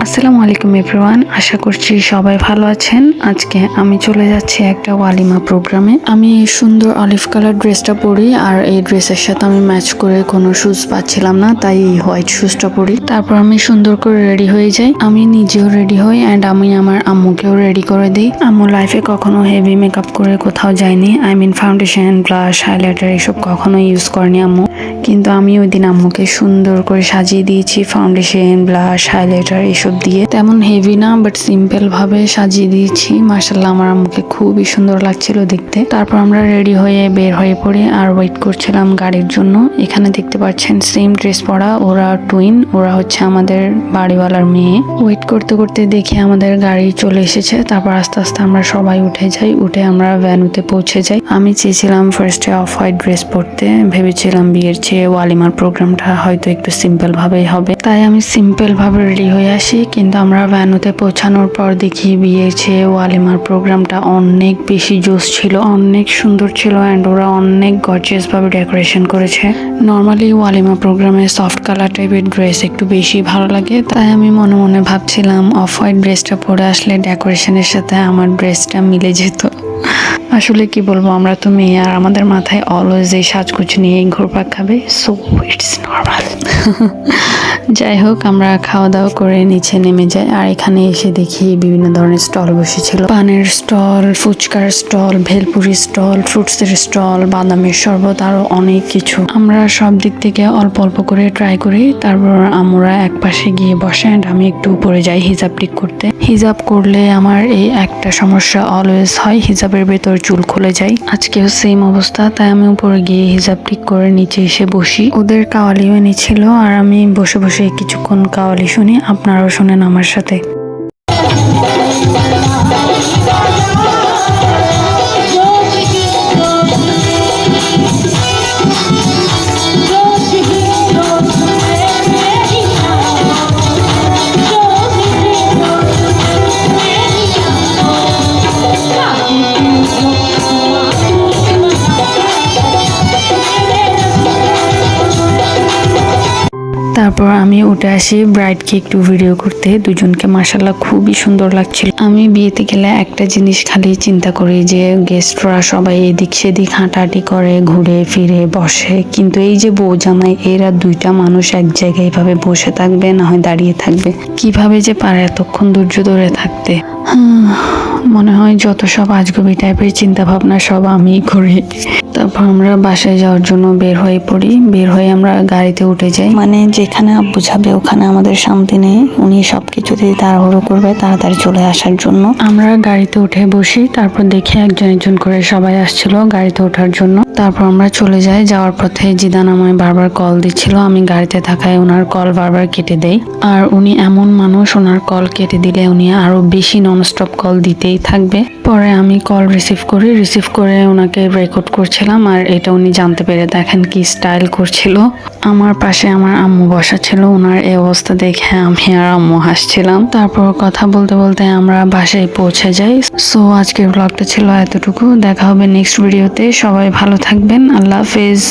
আসসালামু আলাইকুম এভরিওয়ান, আশা করছি সবাই ভালো আছেন। আজকে আমি চলে যাচ্ছি একটা ওয়ালিমা প্রোগ্রামে। আমি এই সুন্দর অলিভ কালার ড্রেসটা পরি, আর এই ড্রেসের সাথে আমি ম্যাচ করে কোনো শুজ পাচ্ছিলাম না, তাই এই হোয়াইট শুজটা পরি। তারপর আমি সুন্দর করে রেডি হয়ে যাই। আমি নিজেও রেডি হই অ্যান্ড আমি আমার আম্মুকেও রেডি করে দিই। আম্মু লাইফে কখনো হেভি মেকআপ করে কোথাও যায়নি, I mean foundation, blush, highlighter এসব কখনো ইউজ করেনি আম্মু। কিন্তু আমি ওই দিন আম্মুকে সুন্দর করে সাজিয়ে দিয়েছি ফাউন্ডেশন, ব্লাশ, হাইলাইটার এসব দিয়ে। তেমন হেভি না, বাট সিম্পল ভাবে সাজিয়ে দিয়েছি। মাশাআল্লাহ, আমার আম্মুকে খুবই সুন্দর লাগছিল দেখতে। তারপর আমরা রেডি হয়ে বের হয়ে পড়ি আর ওয়েট করছিলাম গাড়ির জন্য। এখানে দেখতে পাচ্ছেন সেম ড্রেস পরা, ওরা টুইন, ওরা হচ্ছে আমাদের বাড়িওয়ালার মেয়ে। ওয়েট করতে করতে দেখি আমাদের গাড়ি চলে এসেছে। তারপর আস্তে আস্তে আমরা সবাই উঠে যাই, উঠে আমরা ভ্যানুতে পৌঁছে যাই। আমি চেয়েছিলাম ফার্স্টে অফ হোয়াইট ড্রেস পরতে, ভেবেছিলাম বিয়ের চেয়ে ওয়ালিমার প্রোগ্রামটা হয়তো একটু সিম্পল ভাবেই হবে, তাই আমি সিম্পল ভাবে রেডি হয়ে আসি। কিন্তু আমরা ভ্যানুতে পৌঁছানোর পর দেখি বিয়ের চেয়ে ওয়ালিমার প্রোগ্রামটা অনেক বেশি জোস ছিল, অনেক সুন্দর ছিল অ্যান্ড ওরা অনেক গর্জিয়াস ভাবে ডেকোরেশন করেছে। নর্মালি ওয়ালিমা প্রোগ্রামে সফট কালার টাইপের ড্রেস একটু বেশি ভালো লাগে, তাই আমি মনে মনে ভাবছিলাম অফ হোয়াইট ড্রেসটা পরে আসলে ডেকোরেশনের সাথে আমার ড্রেসটা মিলে যেত। আসলে কি বলবো, আমরা তো মেয়ে আর আমাদের মাথায় অলওয়েজ এই সাজগুজ নিয়ে ঘুরপাক খাবে, সো ইটস নর্মাল। যাই হোক, আমরা খাওয়া দাওয়া করে নিচে নেমে যাই। আর এখানে এসে দেখি বিভিন্ন ধরনের স্টল বসেছিল, পানের স্টল, ফুচকার স্টল, ভেলপুরি স্টল, ফ্রুটসের স্টল, বাদামের শরবত, আরো অনেক কিছু। আমরা সব দিক থেকে অল্প অল্প করে ট্রাই করি। তারপর আমরা এক পাশে গিয়ে বসে অ্যান্ড আমি একটু উপরে যাই হিজাব টিক করতে। হিজাব করলে আমার এই একটা সমস্যা অলওয়েজ হয়, হিজাবের ভেতর চুল খুলে যায়। আজকেও সেম অবস্থা, তাই আমি উপরে গিয়ে হিজাব ঠিক করে নিচে এসে বসি। ওদের কাওয়ালি এনেছিল আর আমি বসে বসে কিছুক্ষণ কাওয়ালি শুনি। আপনারাও শুনেন আমার সাথে। তারপর আমি উঠে আসি ব্রাইডকে একটু ভিডিও করতে। দুজনকে মাশাআল্লাহ খুবই সুন্দর লাগছিল। আমি বিয়েতে গেলে একটা জিনিস খালি চিন্তা করি যে গেস্টরা সবাই এদিক সেদিক হাঁটাহাঁটি করে, ঘুরে ফিরে বসে, কিন্তু এই যে বউ জামাই, এরা দুইটা মানুষ এক জায়গায় এভাবে বসে থাকবে, না হয় দাঁড়িয়ে থাকবে, কিভাবে যে পারে এতক্ষণ ধৈর্য ধরে থাকতে। মনে হয় যত সব আজগুবি টাইপের চিন্তা ভাবনা সব আমিই করি। তারপর আমরা বাসায় যাওয়ার জন্য বের হয়ে পড়ি। বের হয়ে আমরা গাড়িতে উঠে যাই, মানে যেখানে আব্বু যাবে ওখানে আমাদের শান্তি নেই, উনি সবকিছুতে তাড়াহুড়ো করবে তাড়াতাড়ি চলে আসার জন্য। আমরা গাড়িতে উঠে বসি, তারপর দেখি একজন একজন করে সবাই আসছিল গাড়িতে ওঠার জন্য। তারপর আমরা চলে যাই। যাওয়ার পথে জিদান আমায় বারবার কল দিচ্ছিল, আমি গাড়িতে থাকায় ওনার কল বারবার কেটে দেই। আর উনি এমন মানুষ, ওনার কল কেটে দিলে উনি আরো বেশি ননস্টপ কল দিতেই থাকবে। পরে আমি কল রিসিভ করে ওনাকে রেকর্ড করছিলাম, আর এটা উনি জানতে পেরে দেখেন কি স্টাইল করছিল। আমার পাশে আমার আম্মু বসা ছিল, ওনার এই অবস্থা দেখে আমি আর আম্মু হাসছিলাম। তারপর কথা বলতে বলতে আমরা বাসায় পৌঁছে যাই। সো আজকের ব্লগটা ছিল এতটুকু। দেখা হবে নেক্সট ভিডিওতে। সবাই ভালো থাকবেন। আল্লাহ হাফেজ।